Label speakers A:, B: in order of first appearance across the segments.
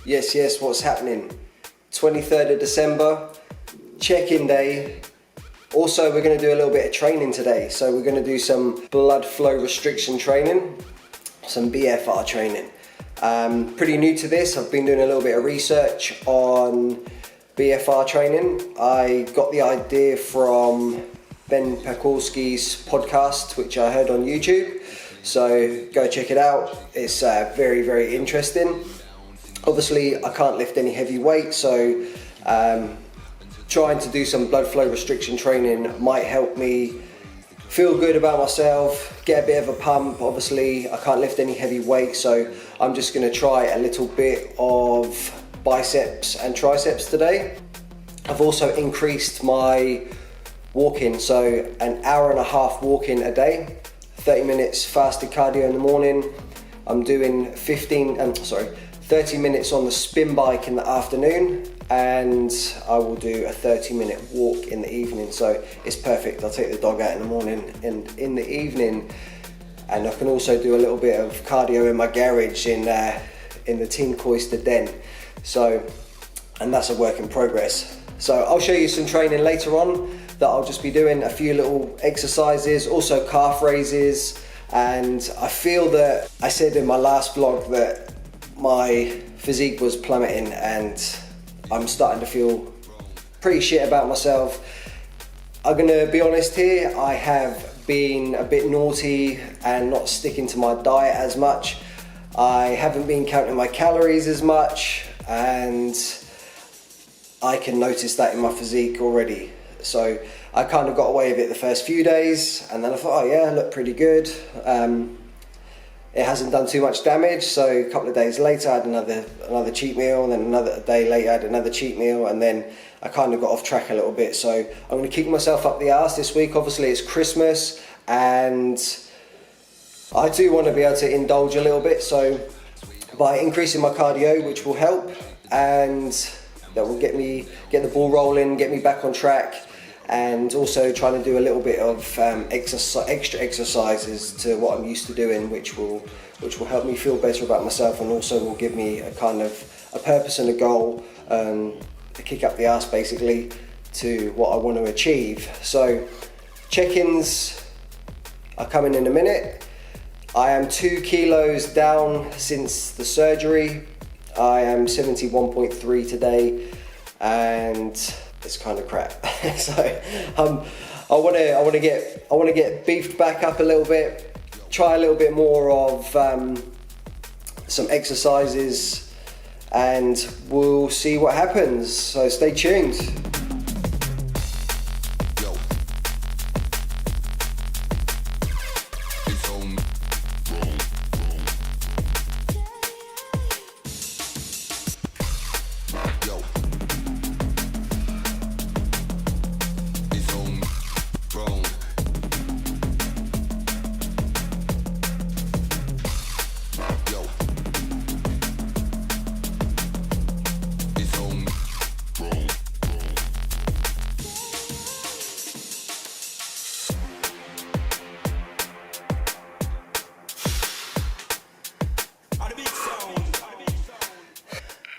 A: Yes, what's happening? 23rd of December, check-in day. Also, we're going to do a little bit of training today. So we're going to do some blood flow restriction training, some BFR training. Pretty new to this. I've been doing a little bit of research on BFR training. I got the idea from Ben Pakulski's podcast, which I heard on YouTube. So go check it out. It's very, very interesting. Obviously, I can't lift any heavy weight, so trying to do some blood flow restriction training might help me feel good about myself, get a bit of a pump. Obviously, I can't lift any heavy weight, so I'm just going to try a little bit of biceps and triceps today. I've also increased my walking, so an hour and a half walking a day, 30 minutes fasted cardio in the morning. I'm doing 30 minutes on the spin bike in the afternoon, and I will do a 30-minute walk in the evening. So it's perfect. I'll take the dog out in the morning and in the evening, and I can also do a little bit of cardio in my garage in the Tin Cloister Den. So, and that's a work in progress. So I'll show you some training later on that I'll just be doing a few little exercises, also calf raises. And I feel that I said in my last vlog that my physique was plummeting, and I'm starting to feel pretty shit about myself. I'm gonna be honest here, I have been a bit naughty and not sticking to my diet as much. I haven't been counting my calories as much, and I can notice that in my physique already. So I kind of got away with it the first few days, and then I thought, oh yeah, I look pretty good. It hasn't done too much damage. So a couple of days later I had another cheat meal, and then another day later I had another cheat meal, and then I kind of got off track a little bit. So I'm going to kick myself up the arse this week. Obviously it's Christmas, and I do want to be able to indulge a little bit, so by increasing my cardio, which will help, and that will get the ball rolling, get me back on track, and also trying to do a little bit of extra exercises to what I'm used to doing, which will help me feel better about myself, and also will give me a kind of a purpose and a goal, to kick up the arse basically to what I want to achieve. So check-ins are coming in a minute. I am 2 kilos down since the surgery. I am 71.3 today, and it's kind of crap. So I want to get beefed back up a little bit, try a little bit more of some exercises, and we'll see what happens. So stay tuned.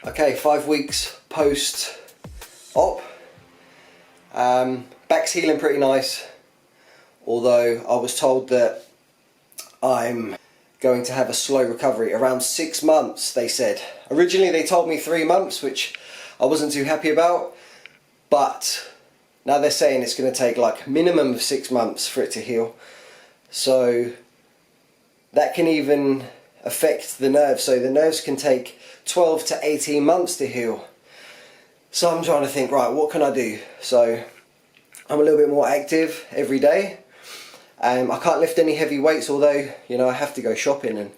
A: Okay, 5 weeks post-op. Back's healing pretty nice, although I was told that I'm going to have a slow recovery, around 6 months, they said. Originally they told me 3 months, which I wasn't too happy about, but now they're saying it's going to take like minimum of 6 months for it to heal. So that can even affect the nerves, so the nerves can take 12 to 18 months to heal. So I'm trying to think, right, what can I do? So I'm a little bit more active every day. I can't lift any heavy weights, although, you know, I have to go shopping and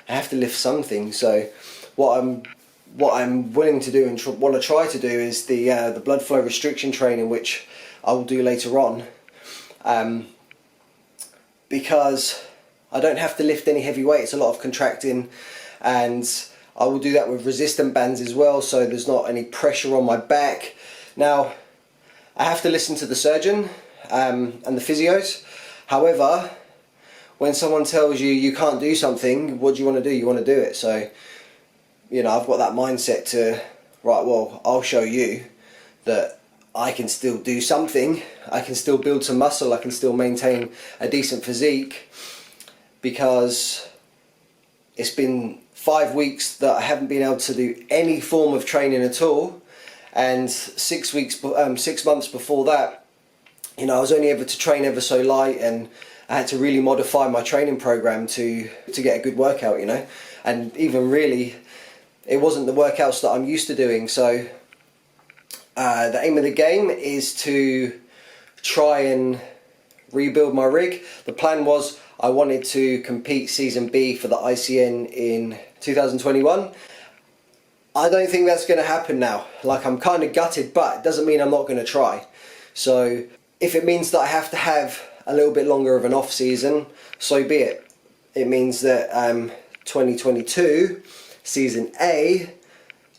A: I have to lift something. So what I'm willing to do and want to try to do is the blood flow restriction training, which I will do later on, because I don't have to lift any heavy weights. A lot of contracting, and I will do that with resistant bands as well, so there's not any pressure on my back. Now, I have to listen to the surgeon and the physios. However, when someone tells you you can't do something, what do you want to do? You want to do it. So you know, I've got that mindset to, right, well, I'll show you that I can still do something, I can still build some muscle, I can still maintain a decent physique, because it's been 5 weeks that I haven't been able to do any form of training at all, and 6 months before that, you know, I was only able to train ever so light, and I had to really modify my training program to get a good workout, you know, and even really it wasn't the workouts that I'm used to doing. So the aim of the game is to try and rebuild my rig. The plan was I wanted to compete Season B for the ICN in 2021. I don't think that's going to happen now. Like, I'm kind of gutted, but it doesn't mean I'm not going to try. So if it means that I have to have a little bit longer of an off season, so be it. It means that 2022 Season A,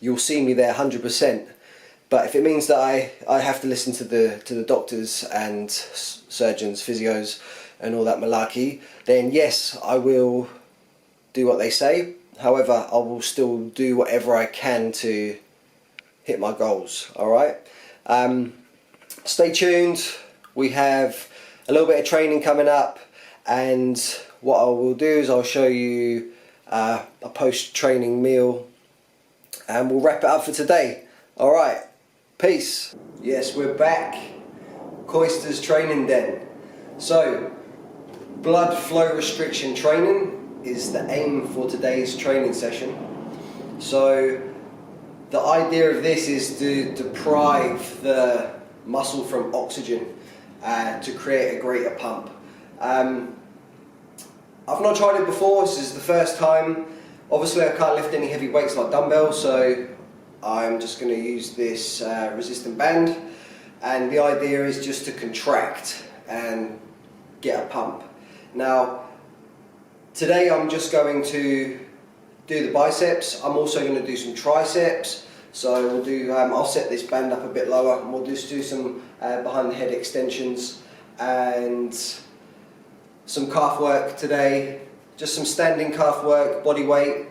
A: you'll see me there 100%. But if it means that I have to listen to the doctors and surgeons, physios and all that malarkey, then yes, I will do what they say. However, I will still do whatever I can to hit my goals, alright? Stay tuned. We have a little bit of training coming up, and what I will do is I'll show you a post-training meal, and we'll wrap it up for today. Alright, peace. Yes, we're back. Coister's Training Den. So, blood flow restriction training is the aim for today's training session. So, the idea of this is to deprive the muscle from oxygen to create a greater pump. I've not tried it before, this is the first time. Obviously I can't lift any heavy weights like dumbbells, so I'm just going to use this resistant band, and the idea is just to contract and get a pump. Now today I'm just going to do the biceps. I'm also going to do some triceps, so we'll do, I'll set this band up a bit lower and we'll just do some behind the head extensions and some calf work today, just some standing calf work, body weight.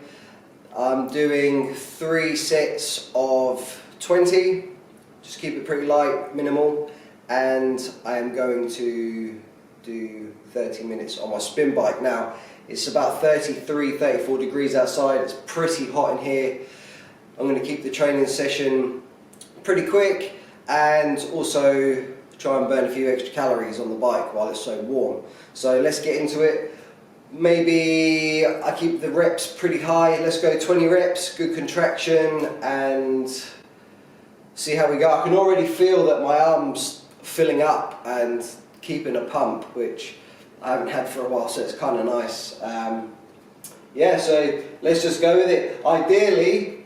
A: I'm doing 3 sets of 20, just keep it pretty light, minimal, and I am going to do 30 minutes on my spin bike. Now, it's about 33, 34 degrees outside, it's pretty hot in here. I'm going to keep the training session pretty quick and also try and burn a few extra calories on the bike while it's so warm. So let's get into it. Maybe I keep the reps pretty high. Let's go 20 reps, good contraction, and see how we go. I can already feel that my arm's filling up and keeping a pump, which I haven't had for a while, so it's kind of nice. Yeah, so let's just go with it. Ideally,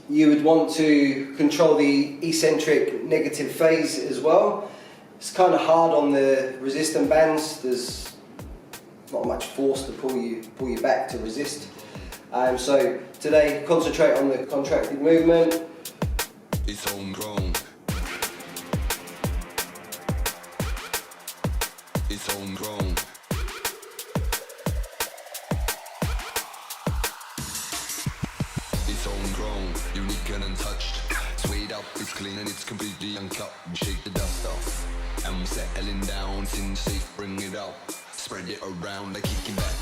A: you would want to control the eccentric negative phase as well. It's kind of hard on the resistant bands. There's not much force to pull you back to resist. So today, concentrate on the contracted movement.
B: It's homegrown. It's homegrown. It's homegrown, unique and untouched. Swayed up, it's clean and it's completely uncut. Shake the dust off, and we're settling down. Sin safe, bring it up. Spread it around, I kick it back.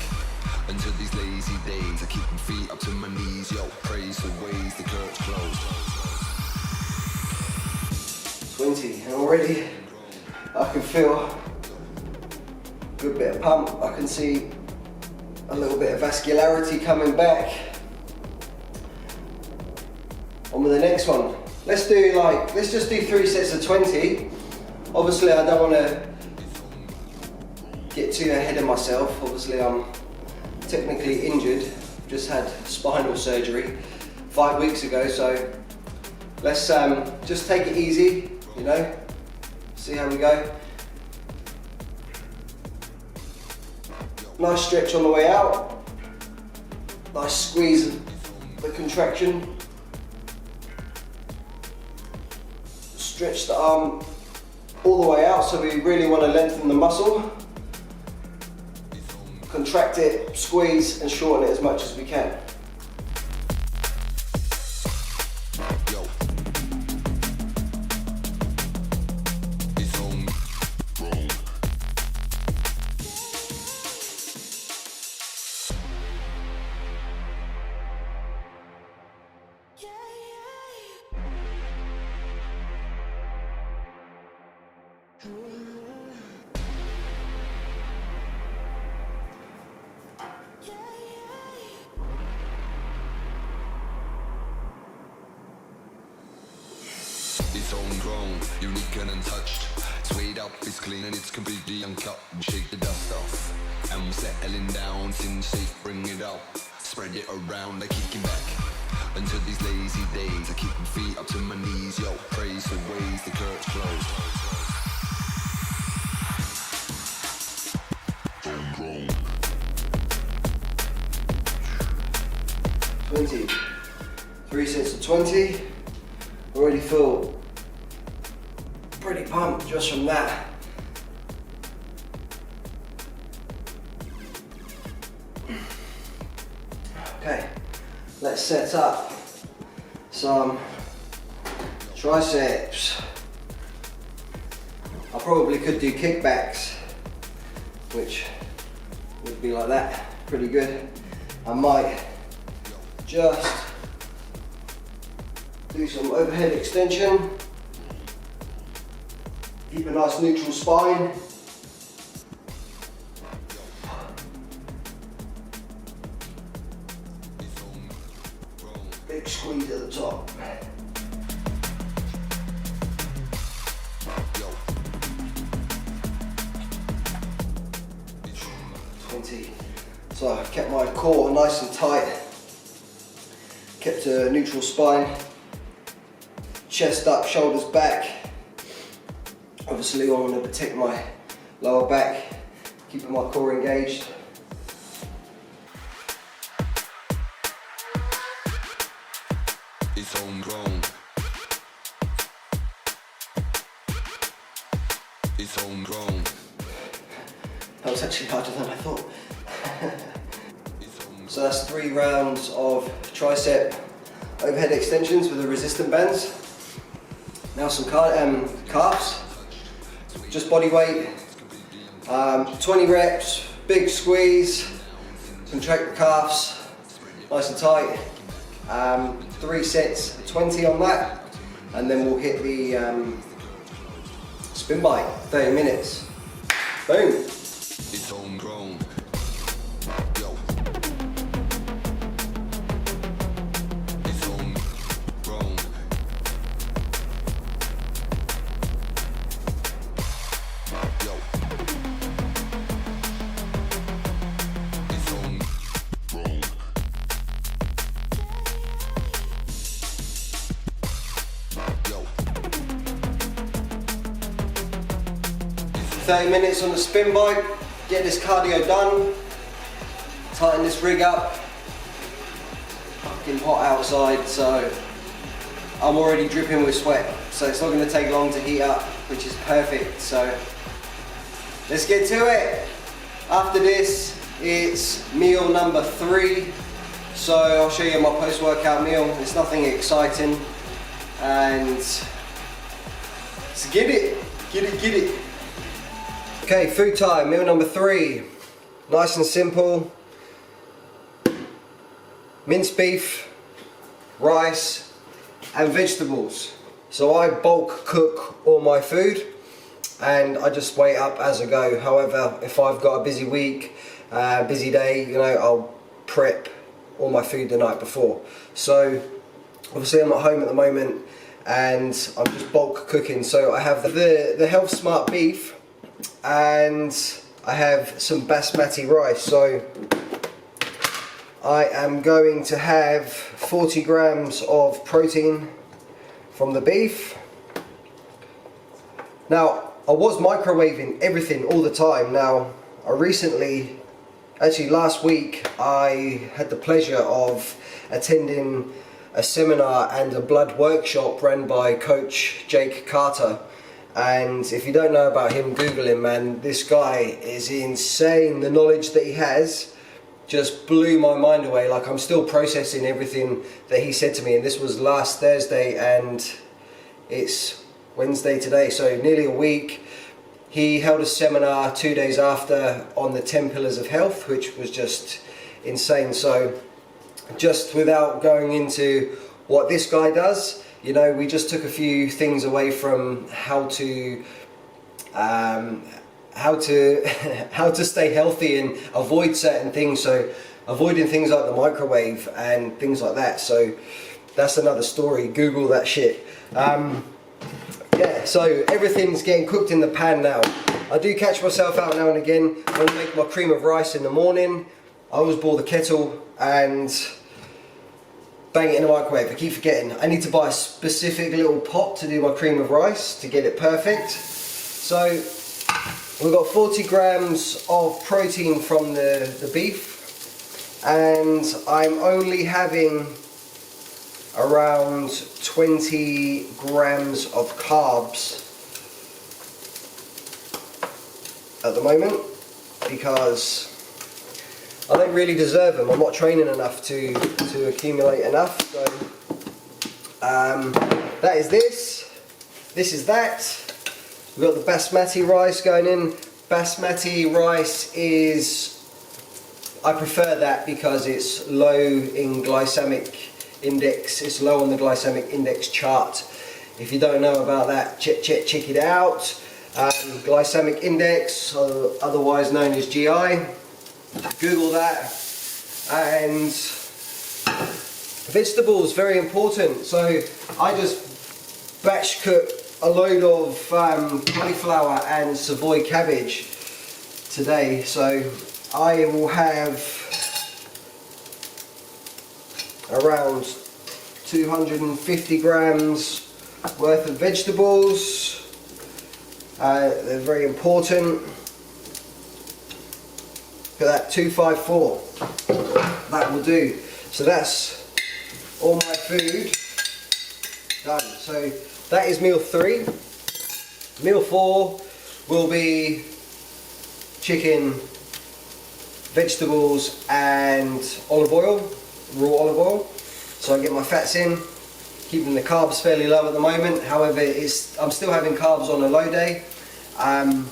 B: Until these lazy days, I keep my feet up to my knees. Yo, praise the ways, the curtains closed.
A: 20, and already I can feel a good bit of pump. I can see a little bit of vascularity coming back. On with the next one. Let's just do 3 sets of 20. Obviously I don't want to get too ahead of myself. Obviously I'm technically injured, just had spinal surgery 5 weeks ago, so let's just take it easy, you know, see how we go. Nice stretch on the way out, nice squeeze of the contraction. Stretch the arm all the way out, so we really want to lengthen the muscle. Contract it, squeeze and shorten it as much as we can.
B: homegrown, unique and untouched. Swayed up, it's clean and it's completely uncut. We shake the dust off, and we're settling down. Sin safe, bring it up. Spread it around, I kicking back. Until these lazy days, I keep my feet up to my knees. Yo, praise the ways, the curtains closed. Homegrown.
A: 20. 3 sets of 20. Already feel pretty pumped just from that. Okay, let's set up some triceps. I probably could do kickbacks, which would be like that, pretty good. I might just do some overhead extension, keep a nice neutral spine. Big squeeze at the top.
B: Yo.
A: 20. So I kept my core nice and tight, kept a neutral spine, chest up, shoulders back. Obviously I want to protect my lower back, keeping my core engaged.
B: It's homegrown. It's homegrown.
A: That was actually harder than I thought.
B: It's homegrown.
A: So that's 3 rounds of tricep overhead extensions with the resistant bands. Now some calves, just body weight, 20 reps, big squeeze, contract the calves, nice and tight. 3 sets, 20 on that, and then we'll hit the spin bike, 30 minutes. Boom.
B: It's homegrown. Yo. It's homegrown. Yo. It's homegrown.
A: 30 minutes on the spin bike, get this cardio done, tighten this rig up. Fucking hot outside, so I'm already dripping with sweat, so it's not going to take long to heat up, which is perfect. So let's get to it. After this, it's meal number 3. So I'll show you my post-workout meal. It's nothing exciting, and let's get it. Okay, food time, meal number 3. Nice and simple. Minced beef, rice, and vegetables. So I bulk cook all my food, and I just weigh up as I go. However, if I've got a busy week, busy day, you know, I'll prep all my food the night before. So obviously I'm at home at the moment, and I'm just bulk cooking. So I have the Health Smart beef, and I have some basmati rice. So I am going to have 40 grams of protein from the beef. Now, I was microwaving everything all the time. Now, I recently, actually last week, I had the pleasure of attending a seminar and a blood workshop run by Coach Jake Carter. And if you don't know about him, Google him, man. This guy is insane. The knowledge that he has just blew my mind away. Like, I'm still processing everything that he said to me, and this was last Thursday, and it's Wednesday today, so nearly a week. He held a seminar 2 days after on the 10 pillars of health, which was just insane. So just without going into what this guy does, you know, we just took a few things away from how to stay healthy and avoid certain things. So avoiding things like the microwave and things like that. So that's another story. Google that shit. Yeah, so everything's getting cooked in the pan now. I do catch myself out now and again when I make my cream of rice in the morning. I always boil the kettle and bang it in the microwave. I keep forgetting. I need to buy a specific little pot to do my cream of rice to get it perfect. So we've got 40 grams of protein from the beef, and I'm only having around 20 grams of carbs at the moment because I don't really deserve them. I'm not training enough to accumulate enough. So that is this. This is that. We've got the basmati rice going in. Basmati rice is, I prefer that because it's low in glycemic index. It's low on the glycemic index chart. If you don't know about that, check it out. Glycemic index, otherwise known as GI. Google that. And vegetables, very important. So I just batch cook a load of cauliflower and Savoy cabbage today. So I will have around 250 grams worth of vegetables. They're very important. Look at that, 254. That will do. So that's all my food done. So that is meal 3. Meal 4 will be chicken, vegetables and olive oil, raw olive oil. So I get my fats in, keeping the carbs fairly low at the moment. However, I'm still having carbs on a low day. I'm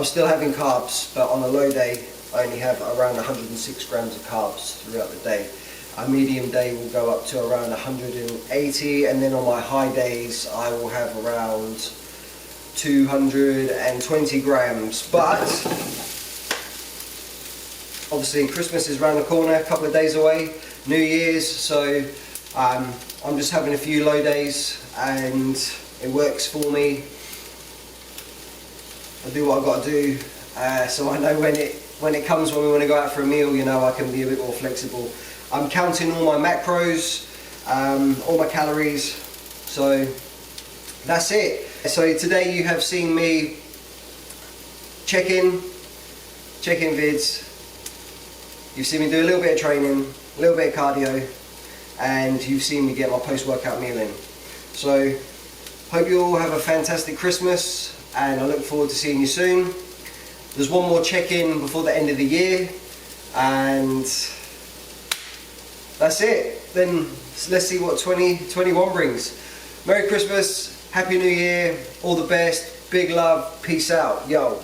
A: still having carbs, but on a low day I only have around 106 grams of carbs throughout the day. A medium day will go up to around 180, and then on my high days I will have around 220 grams. But obviously Christmas is around the corner, a couple of days away, New Year's, so I'm just having a few low days and it works for me. I do what I've got to do, so I know when it comes when we want to go out for a meal, you know, I can be a bit more flexible. I'm counting all my macros, all my calories, so that's it. So today you have seen me check-in vids. You've seen me do a little bit of training, a little bit of cardio, and you've seen me get my post-workout meal in. So hope you all have a fantastic Christmas, and I look forward to seeing you soon. There's one more check-in before the end of the year, and that's it. Then let's see what 2021 brings. Merry Christmas, Happy New Year, all the best, big love, peace out, yo.